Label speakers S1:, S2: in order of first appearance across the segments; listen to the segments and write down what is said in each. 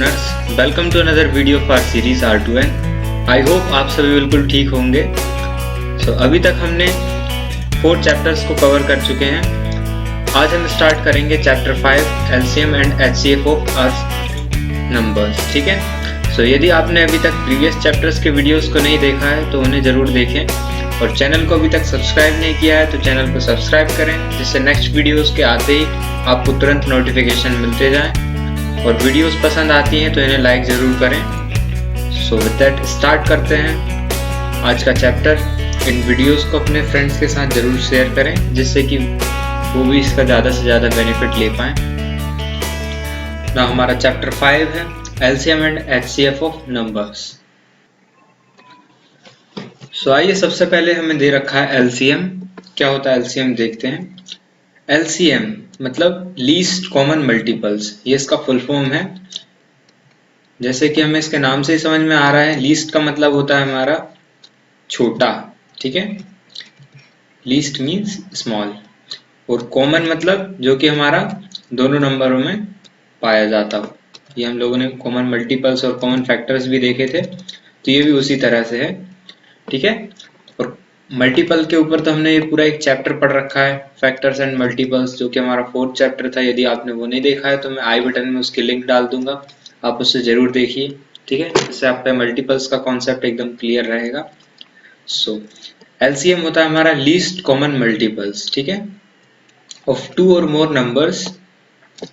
S1: Learners, welcome to another video for series R2N। I hope आप सभी बिल्कुल ठीक होंगे। अभी तक हमने 4 चैप्टर्स को कवर कर चुके हैं। आज हम स्टार्ट करेंगे chapter 5 LCM and HCF of numbers. ठीक है। यदि आपने अभी तक प्रीवियस चैप्टर्स के वीडियोस को नहीं देखा है तो उन्हें ज़रूर देखें, और चैनल को अभी तक सब्सक्राइब नहीं किया है तो चैनल को सब्सक्राइब करें, जिससे नेक्स्ट वीडियोस के आते ही आपको तुरंत नोटिफिकेशन मिलते जाएं। और वीडियोस पसंद आती हैं तो इन्हें लाइक ज़रूर करें। विद दैट स्टार्ट करते हैं आज का चैप्टर। इन वीडियोस को अपने फ्रेंड्स के साथ ज़रूर शेयर करें, जिससे कि वो भी इसका ज़्यादा से ज़्यादा बेनिफिट ले पाएँ। ना हमारा चैप्टर 5 है LCM and HCF of numbers. आइए सबसे पहले हमें दे रखा है LCM। क्या होता है LCM देखते हैं। LCM मतलब लीस्ट कॉमन मल्टीपल्स, ये इसका फुल फॉर्म है। जैसे कि हमें इसके नाम से ही समझ में आ रहा है, लीस्ट का मतलब होता है हमारा छोटा। ठीक है, लीस्ट मीन्स स्मॉल, और कॉमन मतलब जो कि हमारा दोनों नंबरों में पाया जाता हो। ये हम लोगों ने कॉमन मल्टीपल्स और कॉमन फैक्टर्स भी देखे थे, तो ये भी उसी तरह से है। ठीक है, और मल्टीपल के ऊपर तो हमने ये पूरा एक चैप्टर पढ़ रखा है, फैक्टर्स एंड मल्टीपल्स, जो कि हमारा 4th चैप्टर था। यदि आपने वो नहीं देखा है तो मैं आई बटन में उसकी लिंक डाल दूंगा, आप उससे जरूर देखिए। ठीक है, इससे आप पे मल्टीपल्स का कॉन्सेप्ट एकदम क्लियर रहेगा। LCM होता है हमारा लीस्ट कॉमन मल्टीपल्स। ठीक है, ऑफ 2 और मोर numbers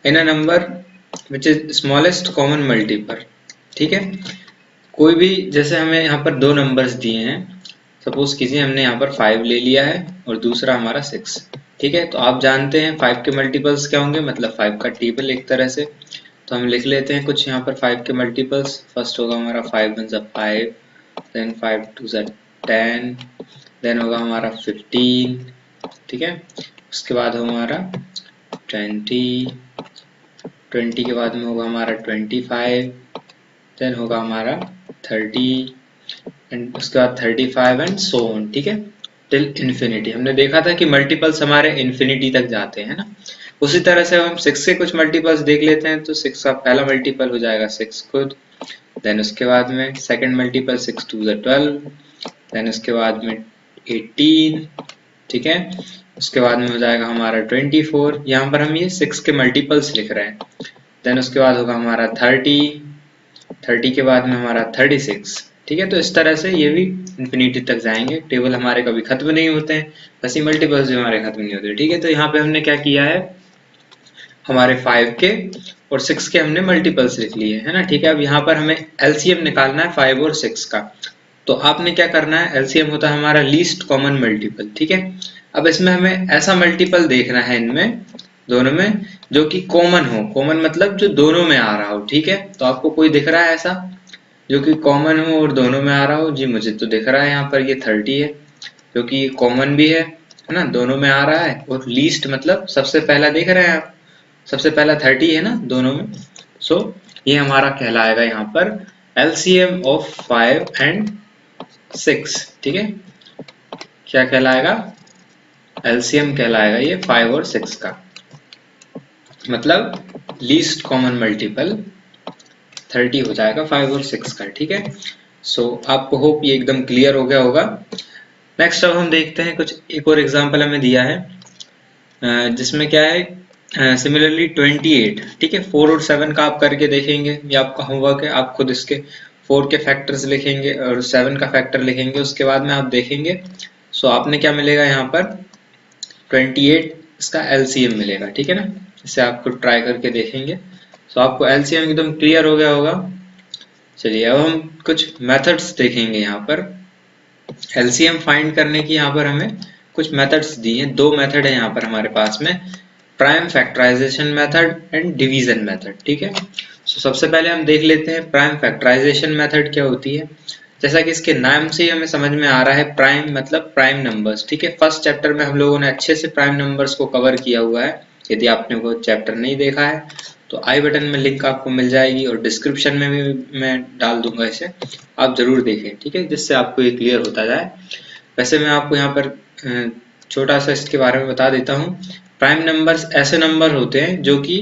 S1: in a number which is smallest common multiple. ठीक है, कोई भी, जैसे हमें यहाँ पर 2 नंबर्स दिए हैं, सपोज किसी हमने यहाँ पर 5 ले लिया है और दूसरा हमारा 6। ठीक है, तो आप जानते हैं 5 के मल्टीपल्स क्या होंगे, मतलब 5 का टेबल एक तरह से। तो हम लिख लेते हैं कुछ यहाँ पर 5 के मल्टीपल्स। फर्स्ट होगा हमारा 5 1 5, देन 5 2 10, देन होगा हमारा 15। ठीक है, उसके बाद होगा हमारा 20 के बाद में होगा हमारा 25, देन होगा हमारा 30, एंड उसके बाद 35 एंड सो ऑन। ठीक है, टिल इन्फिनिटी। हमने देखा था कि मल्टीपल्स हमारे इन्फिनिटी तक जाते हैं ना। उसी तरह से हम 6 के कुछ मल्टीपल्स देख लेते हैं। तो 6 का पहला मल्टीपल हो जाएगा 6 खुद, देन उसके बाद में सेकंड मल्टीपल 6 2 12, देन उसके बाद में 18। ठीक है, उसके बाद में हो जाएगा हमारा 24। यहाँ पर हम ये 6 के मल्टीपल्स लिख रहे हैं। देन उसके बाद होगा हमारा 30 के बाद में हमारा 36। ठीक है, तो इस तरह से ये भी इन्फिनिटी तक जाएंगे। टेबल हमारे कभी खत्म नहीं होते हैं, बस ये मल्टीपल्स भी हमारे खत्म नहीं होते। ठीक है, तो यहाँ पे हमने क्या किया है, हमारे 5 के और 6 के हमने मल्टीपल्स लिख लिए है ना। ठीक है, अब यहाँ पर हमें LCM निकालना है 5 और 6 का। तो आपने क्या करना है, LCM होता है हमारा लीस्ट कॉमन मल्टीपल। ठीक है, अब इसमें हमें ऐसा मल्टीपल देखना है इनमें दोनों में जो कि कॉमन हो। कॉमन मतलब जो दोनों में आ रहा हो। ठीक है, तो आपको कोई दिख रहा है ऐसा जो कि कॉमन हो और दोनों में आ रहा हो? जी मुझे तो दिख रहा है यहाँ पर ये 30 है, जो कि कॉमन भी है ना, दोनों में आ रहा है। और लीस्ट मतलब सबसे पहला देख रहे हैं आप, सबसे पहला 30 है ना दोनों में। ये हमारा कहलाएगा यहाँ पर LCM ऑफ 5 एंड 6। ठीक है, क्या कहलाएगा, LCM कहलाएगा ये 5 और 6 का, मतलब लीस्ट कॉमन मल्टीपल 30 हो जाएगा 5 और 6 का। ठीक है, आपको होप ये एकदम क्लियर हो गया होगा। नेक्स्ट अब हम देखते हैं कुछ एक और एग्जांपल हमें दिया है, जिसमें क्या है, सिमिलरली 28। ठीक है, 4 और 7 का आप करके देखेंगे, ये आपका होमवर्क है। आप खुद इसके 4 के फैक्टर्स लिखेंगे और 7 का फैक्टर लिखेंगे, उसके बाद में आप देखेंगे। आपने क्या मिलेगा यहाँ पर 28 इसका LCM मिलेगा। ठीक है ना, इसे आप खुद ट्राई करके देखेंगे। आपको LCM एकदम क्लियर हो गया होगा। चलिए अब हम कुछ मेथड्स देखेंगे। यहाँ पर LCM फाइंड करने की यहाँ पर हमें कुछ मेथड्स दी हैं। 2 मेथड है यहाँ पर हमारे पास में, prime factorisation method and division method. ठीक है, सबसे पहले हम देख लेते हैं प्राइम फैक्टराइजेशन मेथड क्या होती है। जैसा कि इसके नाम से ही हमें समझ में आ रहा है, प्राइम मतलब प्राइम नंबर्स। ठीक है, फर्स्ट चैप्टर में हम लोगों ने अच्छे से प्राइम नंबर्स को कवर किया हुआ है। यदि आपने वो चैप्टर नहीं देखा है तो आई बटन में लिंक आपको मिल जाएगी, और डिस्क्रिप्शन में भी मैं डाल दूंगा, इसे आप जरूर देखें। ठीक है, जिससे आपको ये क्लियर होता जाए। वैसे मैं आपको यहाँ पर छोटा सा इसके बारे में बता देता हूँ। प्राइम नंबर्स ऐसे नंबर होते हैं जो कि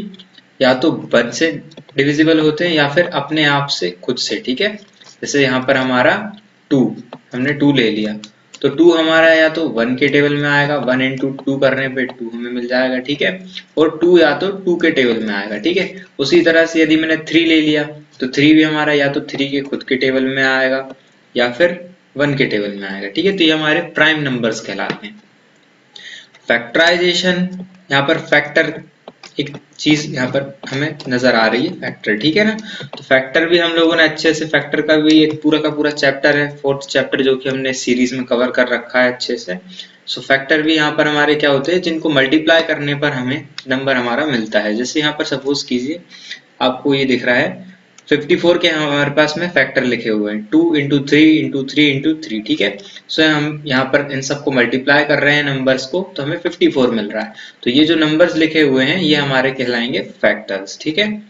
S1: या तो 1 से डिविजिबल होते हैं या फिर अपने आप से खुद से, ठीक है। जैसे यहाँ पर हमारा 2, हमने 2 ले लिया तो 2 हमारा या तो 1 के टेबल में आएगा, 1 इंटू 2 करने पे 2 हमें मिल जाएगा, ठीक है। और 2 या तो 2 के टेबल में आएगा, ठीक है। उसी तरह से यदि मैंने 3 ले लिया तो 3 भी हमारा या तो 3 के खुद के टेबल में आएगा या फिर 1 के टेबल में आएगा, ठीक है। तो ये हमारे प्राइम नंबर्स कहलाते हैं। फैक्टराइजेशन, यहाँ पर फैक्टर एक चीज यहाँ पर हमें नजर आ रही है, फैक्टर, ठीक है ना। तो फैक्टर भी हम लोगों ने अच्छे से, फैक्टर का भी एक पूरा का पूरा चैप्टर है, 4th चैप्टर, जो कि हमने सीरीज में कवर कर रखा है अच्छे से। सो फैक्टर भी यहाँ पर हमारे क्या होते हैं, जिनको मल्टीप्लाई करने पर हमें नंबर हमारा मिलता है। जैसे यहाँ पर सपोज कीजिए आपको ये दिख रहा है 54 के हमारे पास में फैक्टर लिखे हुए हैं, 2 इंटू 3 इंटू 3 इंटू 3, ठीक है। सो हम यहाँ पर इन सबको मल्टीप्लाई कर रहे हैं नंबर्स को, तो हमें 54 मिल रहा है। तो ये जो नंबर्स लिखे हुए हैं ये हमारे कहलाएंगे फैक्टर्स, ठीक है।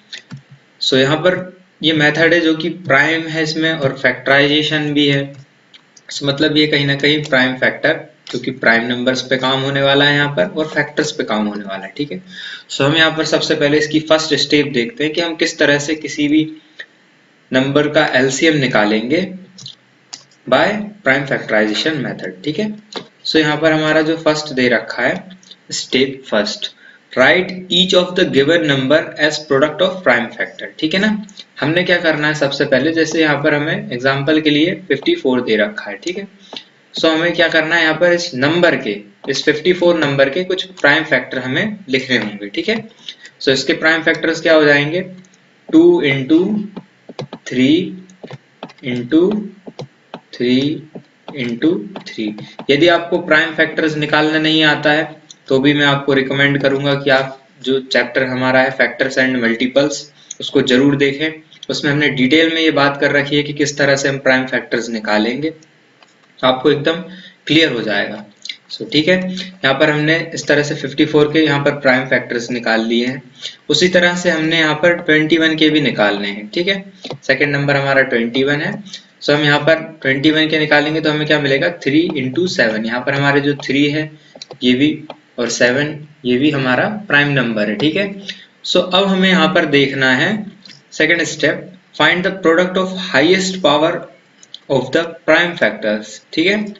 S1: सो यहाँ पर ये मेथड है जो कि प्राइम है इसमें और फैक्टराइजेशन भी है। सो मतलब ये कहीं ना कहीं प्राइम फैक्टर, क्योंकि प्राइम नंबर्स पे काम होने वाला है यहाँ पर और फैक्टर्स पे काम होने वाला है, ठीक है। सो हम यहाँ पर सबसे पहले इसकी फर्स्ट स्टेप देखते हैं कि हम किस तरह से किसी भी नंबर का एलसीएम निकालेंगे बाय प्राइम फैक्टराइजेशन मेथड, ठीक है। सो यहाँ पर हमारा जो फर्स्ट दे रखा है, step first, write each of the given number as product of prime factor, ठीक है ना। हमने क्या करना है सबसे पहले, जैसे यहाँ पर हमें एग्जांपल के लिए 54 दे रखा है, ठीक है। सो हमें क्या करना है, यहाँ पर इस नंबर के, इस 54 नंबर के कुछ प्राइम फैक्टर हमें लिखने होंगे, ठीक है। सो इसके प्राइम फैक्टर्स क्या हो जाएंगे, 2 इंटू 3 इंटू 3 इंटू 3। यदि आपको प्राइम फैक्टर्स निकालना नहीं आता है तो भी मैं आपको रिकमेंड करूंगा कि आप जो चैप्टर हमारा है फैक्टर्स एंड मल्टीपल्स, उसको जरूर देखें। उसमें हमने डिटेल में ये बात कर रखी है कि किस तरह से हम प्राइम फैक्टर्स निकालेंगे, आपको एकदम क्लियर हो जाएगा। सो ठीक है, यहाँ पर हमने इस तरह से 54 के यहाँ पर प्राइम फैक्टर्स निकाल लिए हैं। उसी तरह से हमने यहाँ पर 21 के भी निकालने हैं, ठीक है। सेकेंड नंबर हमारा 21 है। सो हम यहाँ पर 21 के निकालेंगे तो हमें क्या मिलेगा, 3 इंटू 7। यहाँ पर हमारे जो 3 है ये भी और 7 ये भी हमारा प्राइम नंबर है, ठीक है। सो अब हमें यहाँ पर देखना है second step, find the product of highest power of the prime factors, ठीक है,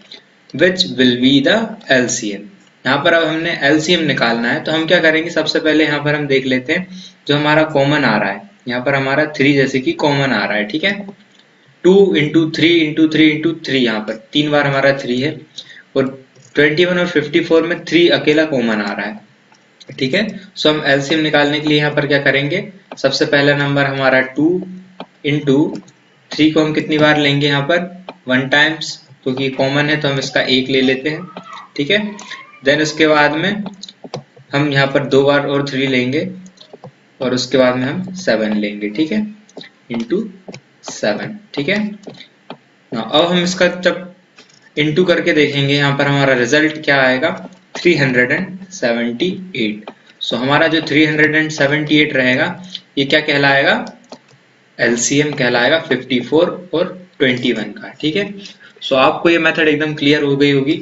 S1: which will be the LCM. यहाँ पर अब हमने एलसीएम निकालना है तो हम क्या करेंगे, सबसे पहले यहाँ पर हम देख लेते हैं जो हमारा कॉमन आ रहा है। यहाँ पर हमारा 3 जैसे कि कॉमन आ रहा है, ठीक है। 2 इंटू 3 इंटू 3 इंटू 3, यहाँ पर 3 बार हमारा 3 है और 21 और 54 में 3 अकेला कॉमन आ रहा है, ठीक है। सो हम एलसीएम निकालने के लिए यहाँ पर क्या करेंगे, सबसे पहला नंबर हमारा 2 इंटू 3 को हम कितनी बार लेंगे, यहाँ पर 1 टाइम्स, क्योंकि कॉमन है तो हम इसका 1 ले लेते हैं, ठीक है। देन उसके बाद में हम यहाँ पर 2 बार और 3 लेंगे और उसके बाद में हम 7 लेंगे, ठीक है, इंटू 7, ठीक है। अब हम इसका जब इंटू करके देखेंगे यहाँ पर हमारा रिजल्ट क्या आएगा, 378। सो हमारा जो 378 रहेगा ये क्या कहलाएगा, एलसीएम कहलाएगा 54 और 21 का, ठीक है। सो आपको ये मेथड एकदम क्लियर हो गई होगी।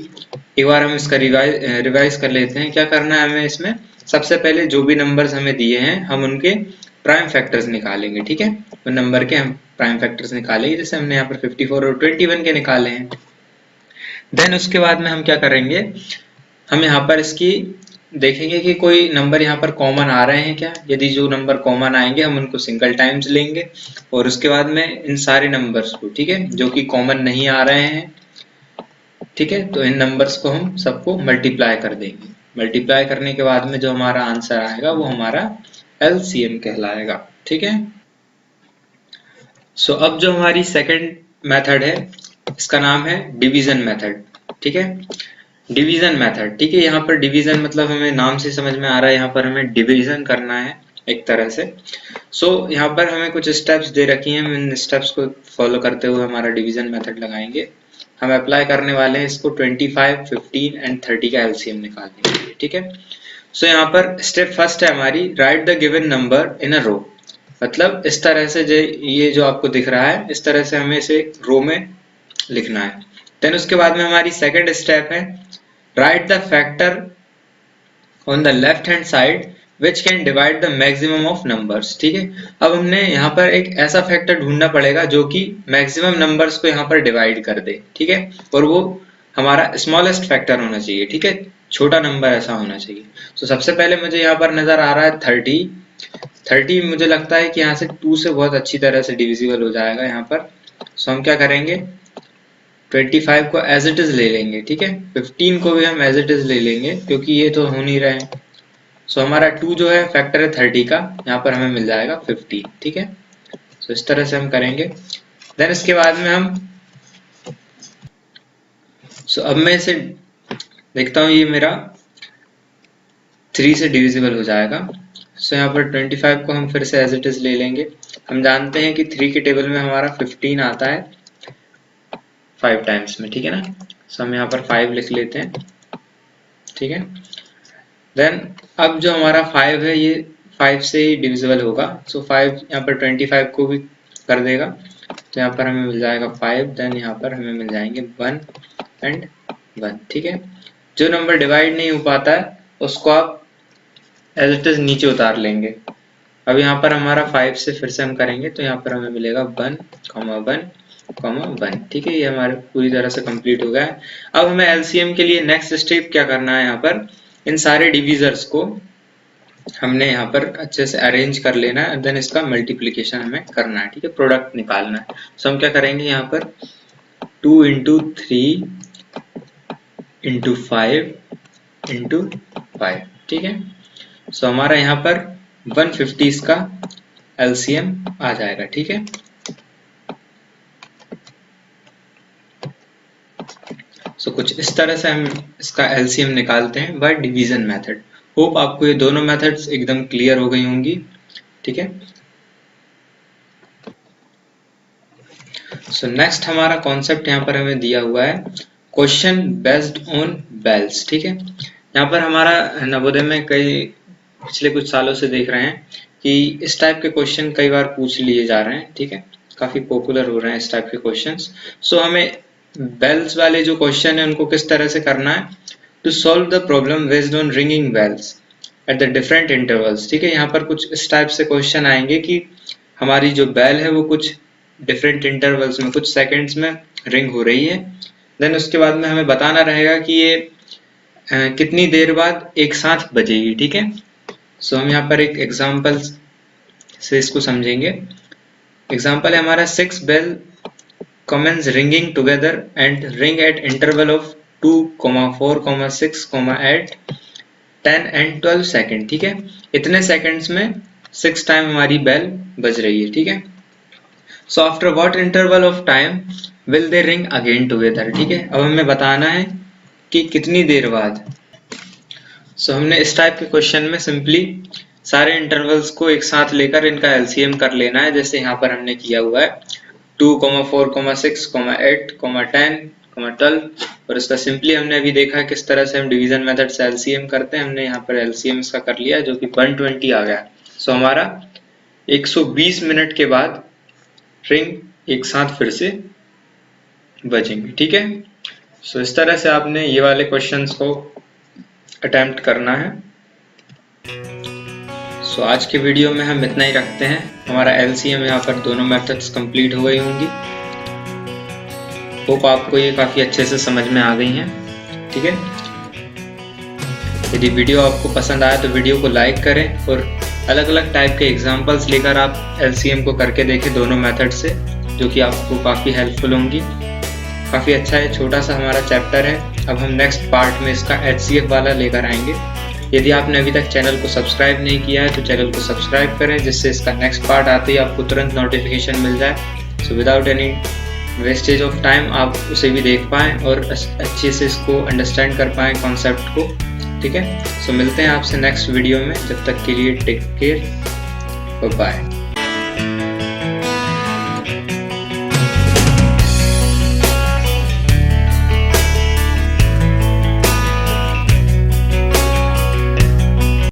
S1: एक बार हम इसका रिवाइज कर लेते हैं। क्या करना है हमें इसमें, सबसे पहले जो भी नंबर्स हमें दिए हैं हम उनके प्राइम फैक्टर्स निकालेंगे, ठीक है। तो नंबर के हम प्राइम फैक्टर्स निकालेंगे, जैसे हमने यहाँ पर 54 और 21 के निकाले हैं। देन उसके बाद में हम क्या करेंगे, हम यहाँ पर इसकी देखेंगे कि कोई नंबर यहाँ पर कॉमन आ रहे हैं क्या। यदि जो नंबर कॉमन आएंगे हम उनको सिंगल टाइम्स लेंगे और उसके बाद में इन सारे नंबर्स को, ठीक है, जो कि कॉमन नहीं आ रहे हैं, ठीक है, तो इन नंबर्स को हम सबको मल्टीप्लाई कर देंगे। मल्टीप्लाई करने के बाद में जो हमारा आंसर आएगा वो हमारा एलसीएम कहलाएगा, ठीक है। सो अब जो हमारी सेकंड मेथड है इसका नाम है डिवीजन मेथड, ठीक है। डिवीजन मेथड, ठीक है। यहाँ पर डिवीजन मतलब हमें नाम से समझ में आ रहा है, यहाँ पर हमें डिवीजन करना है एक तरह से। सो यहाँ पर हमें कुछ स्टेप्स दे रखी हैं, हम इन स्टेप्स को फॉलो करते हुए हमारा डिवीजन मेथड लगाएंगे। हम अप्लाई करने वाले हैं इसको 25, 15 एंड 30 का एलसीएम निकालने के लिए, ठीक है। सो यहाँ पर स्टेप फर्स्ट है हमारी, write the given number in a row. मतलब इस तरह से ये जो आपको दिख रहा है इस तरह से हमें इसे रो में लिखना है। देन उसके बाद में हमारी सेकंड स्टेप है, right the factor on the left hand side which can divide the maximum of numbers. ठीक है, अब हमने यहाँ पर एक ऐसा फैक्टर ढूंढना पड़ेगा जो कि मैक्सिमम नंबर्स को यहाँ पर डिवाइड कर दे। ठीक है, और वो हमारा स्मॉलेस्ट फैक्टर होना चाहिए। ठीक है, छोटा नंबर ऐसा होना चाहिए। तो सबसे पहले मुझे यहाँ पर नजर आ रहा है 30 मुझे लगता है कि यहाँ से 2 से बहुत अच्छी तरह से डिविजिबल हो जाएगा यहाँ पर। सो हम क्या करेंगे, 25 को एज इट इज ले लेंगे। ठीक है, 15 को भी हम एज इट इज ले लेंगे क्योंकि ये तो हो नहीं रहे हैं। सो हमारा 2 जो है फैक्टर है 30 का, यहाँ पर हमें मिल जाएगा 15। ठीक है, सो इस तरह से हम करेंगे। देन इसके बाद में हम अब मैं इसे देखता हूँ, ये मेरा 3 से डिविजिबल हो जाएगा। सो यहाँ पर 25 को हम फिर से एज इट इज ले लेंगे। हम जानते हैं कि 3 के टेबल में हमारा 15 आता है 5 टाइम्स में। ठीक है ना, सो हम यहाँ पर 5 लिख लेते हैं। ठीक है, देन अब जो हमारा 5 है ये 5 से ही डिविजिबल होगा। सो 5 यहाँ पर 25 को भी कर देगा, तो यहाँ पर हमें मिल जाएगा 5। देन यहाँ पर हमें मिल जाएंगे 1 एंड 1। ठीक है, जो नंबर डिवाइड नहीं हो पाता है उसको आप एज इट इज नीचे उतार लेंगे। अब यहाँ पर हमारा 5 से फिर से हम करेंगे, तो यहाँ पर हमें मिलेगा 1, 1, 1। ठीक है, ये हमारे पूरी तरह से कंप्लीट हो गया है। अब हमें एलसीएम के लिए नेक्स्ट स्टेप क्या करना है, यहाँ पर इन सारे डिविजर्स को हमने यहाँ पर अच्छे से अरेंज कर लेना है। देन इसका मल्टीप्लीकेशन हमें करना है। ठीक है, प्रोडक्ट निकालना है। सो हम क्या करेंगे, यहाँ पर 2 × 3 × 5 × 5। ठीक है, सो हमारा यहाँ पर 150 का एलसीएम आ जाएगा। ठीक है, सो कुछ इस तरह से हम इसका एलसीएम निकालते हैं बाय डिवीजन मेथड। होप आपको ये दोनों मेथड्स एकदम क्लियर हो गई होंगी। ठीक है, सो नेक्स्ट हमारा कॉन्सेप्ट यहाँ पर हमें दिया हुआ है क्वेश्चन बेस्ड ऑन बेल्स। ठीक है, यहाँ पर हमारा नवोदय में कई पिछले कुछ सालों से देख रहे हैं कि इस टाइप के क्वेश्चन कई बार पूछ लिए जा रहे हैं। ठीक है, काफी पॉपुलर हो रहे हैं इस टाइप के क्वेश्चंस। सो हमें बेल्स वाले जो क्वेश्चन है उनको किस तरह से करना है, to solve the problem based on ringing bells at the different intervals. ठीक है, यहाँ पर कुछ इस टाइप से क्वेश्चन आएंगे कि हमारी जो बेल है वो कुछ डिफरेंट इंटरवल्स में कुछ सेकंड्स में रिंग हो रही है। देन उसके बाद में हमें बताना रहेगा कि ये कितनी देर बाद एक साथ बजेगी। ठीक है, सो हम यहाँ पर एक एग्जाम्पल से इसको समझेंगे। एग्जाम्पल है हमारा 6 bell commence ringing together and ring at interval of 2, 4, 6, 8, 10 and 12 second. ठीक है, इतने सेकंड्स में 6 टाइम हमारी बेल बज रही है। ठीक है, so after what interval of time will they ring again together. ठीक है, अब हमें बताना है कि कितनी देर बाद। सो हमने इस टाइप के क्वेश्चन में सिंपली सारे इंटरवल्स को एक साथ लेकर इनका एलसीएम कर लेना है, जैसे यहाँ पर हमने किया हुआ है 2, 4, 6, 8, 10, 12। और इसका सिंपली हमने अभी देखा है किस तरह से हम डिवीजन मेथड से एलसीएम करते हैं। हमने यहाँ पर एलसीएम इसका कर लिया जो कि 120 आ गया। सो हमारा 120 मिनट के बाद रिंग एक साथ फिर से बजेंगे। ठीक है, सो इस तरह से आपने ये वाले क्वेश्चंस को अटेम्प्ट करना है। सो आज के वीडियो में हम इतना ही रखते हैं। हमारा एलसीएम यहाँ पर दोनों मेथड्स कंप्लीट हो गई होंगी। होप आपको ये काफ़ी अच्छे से समझ में आ गई हैं। ठीक है, यदि वीडियो आपको पसंद आया तो वीडियो को लाइक करें और अलग अलग टाइप के एग्जांपल्स लेकर आप एलसीएम को करके देखें दोनों मेथड से, जो कि आपको काफ़ी हेल्पफुल होंगी। काफ़ी अच्छा है, छोटा सा हमारा चैप्टर है। अब हम नेक्स्ट पार्ट में इसका एचसीएफ वाला लेकर आएंगे। यदि आपने अभी तक चैनल को सब्सक्राइब नहीं किया है तो चैनल को सब्सक्राइब करें, जिससे इसका नेक्स्ट पार्ट आते ही आपको तुरंत नोटिफिकेशन मिल जाए। So without any wastage of time आप उसे भी देख पाएँ और अच्छे से इसको अंडरस्टैंड कर पाएँ कॉन्सेप्ट को। ठीक है, सो मिलते हैं आपसे नेक्स्ट वीडियो में। जब तक के लिए टेक केयर, बाय बाय।